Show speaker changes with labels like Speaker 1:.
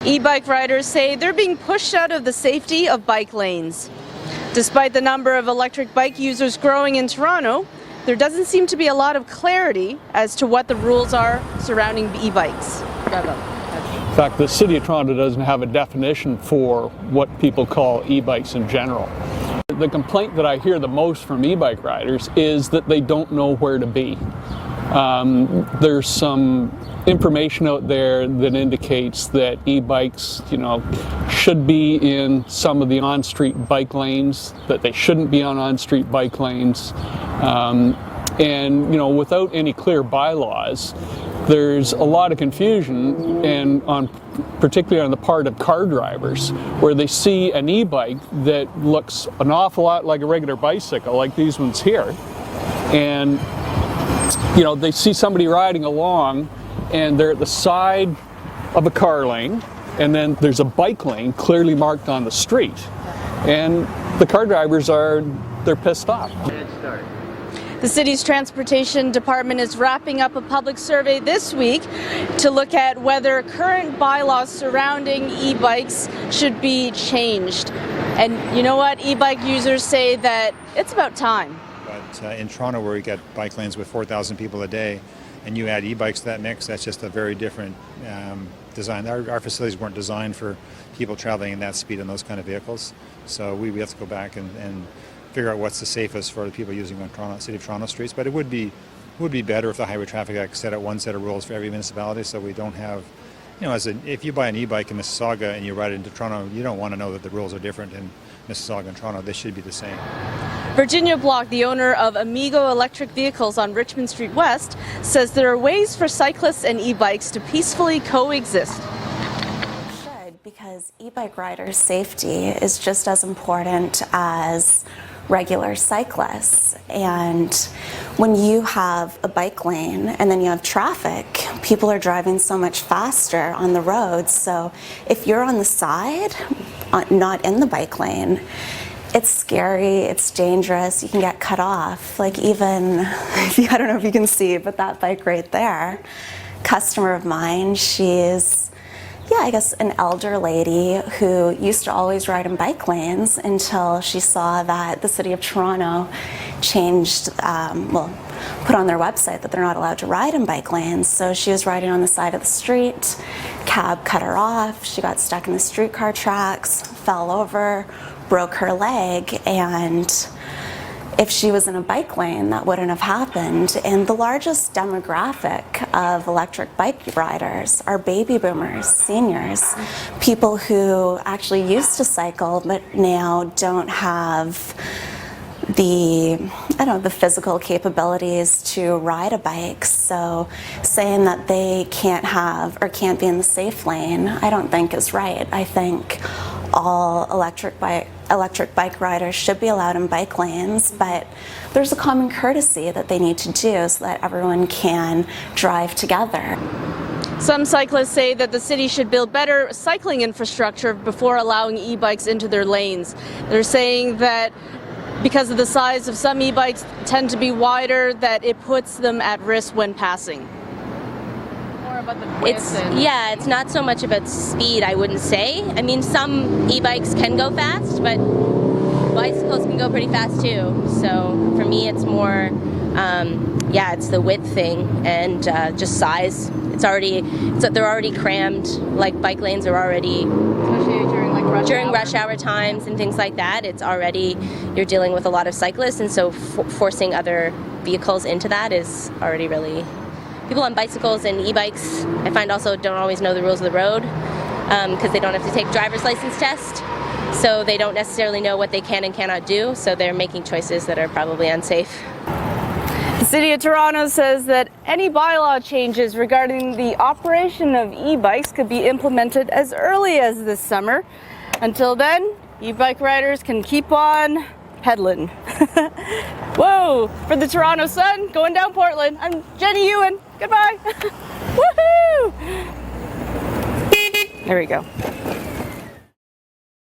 Speaker 1: E-bike riders say they're being pushed out of the safety of bike lanes. Despite the number of electric bike users growing in Toronto, there doesn't seem to be a lot of clarity as to what the rules are surrounding e-bikes.
Speaker 2: In fact, the City of Toronto doesn't have a definition for what people call e-bikes in general. The complaint that I hear the most from e-bike riders is that they don't know where to be. There's some information out there that indicates that e-bikes, should be in some of the on-street bike lanes, that they shouldn't be on street bike lanes. And without any clear bylaws, there's a lot of confusion, and particularly on the part of car drivers, where they see an e-bike that looks an awful lot like a regular bicycle, like these ones here, and they see somebody riding along, and they're at the side of a car lane, and then there's a bike lane clearly marked on the street, and the car drivers they're pissed off.
Speaker 1: The city's transportation department is wrapping up a public survey this week to look at whether current bylaws surrounding e-bikes should be changed. And you know what? E-bike users say that it's about time.
Speaker 3: But in Toronto, where we get bike lanes with 4,000 people a day, and you add e-bikes to that mix, that's just a very different design. Our facilities weren't designed for people traveling in that speed in those kind of vehicles. So we have to go back and figure out what's the safest for the people using on City of Toronto streets. But it would be better if the Highway Traffic Act set out one set of rules for every municipality, so we don't have, if you buy an e-bike in Mississauga and you ride it into Toronto, you don't want to know that the rules are different in Mississauga and Toronto. They should be the same.
Speaker 1: Virginia Block, the owner of Amigo electric vehicles on Richmond Street West, says there are ways for cyclists and e-bikes to peacefully coexist.
Speaker 4: Because e-bike riders' safety is just as important as regular cyclists. And when you have a bike lane and then you have traffic, people are driving so much faster on the roads. So if you're on the side, not in the bike lane, it's scary, it's dangerous, you can get cut off. Like even, I don't know if you can see, but that bike right there, customer of mine, she's I guess an elder lady who used to always ride in bike lanes until she saw that the City of Toronto changed, put on their website that they're not allowed to ride in bike lanes. So she was riding on the side of the street, cab cut her off, she got stuck in the streetcar tracks, fell over, broke her leg, and if she was in a bike lane, that wouldn't have happened. And the largest demographic of electric bike riders are baby boomers, seniors, people who actually used to cycle but now don't have the physical capabilities to ride a bike. So saying that they can't have or can't be in the safe lane, I don't think is right. I think all electric bike riders should be allowed in bike lanes, but there's a common courtesy that they need to do so that everyone can drive together.
Speaker 1: Some cyclists say that the city should build better cycling infrastructure before allowing e-bikes into their lanes. They're saying that because of the size of some e-bikes tend to be wider, that it puts them at risk when passing.
Speaker 5: It's not so much about speed, I wouldn't say. I mean, some e-bikes can go fast, but bicycles can go pretty fast too. So for me, it's more, it's the width thing and just size. They're already crammed. Like bike lanes are already, especially during rush hour times and things like that. It's already, you're dealing with a lot of cyclists, and so forcing other vehicles into that is already really. People on bicycles and e-bikes, I find, also don't always know the rules of the road because they don't have to take driver's license test, so they don't necessarily know what they can and cannot do, so they're making choices that are probably unsafe.
Speaker 1: The City of Toronto says that any bylaw changes regarding the operation of e-bikes could be implemented as early as this summer. Until then, e-bike riders can keep on pedaling. Whoa! For the Toronto Sun, going down Portland, I'm Jenny Ewan. Goodbye. Woohoo! There we go.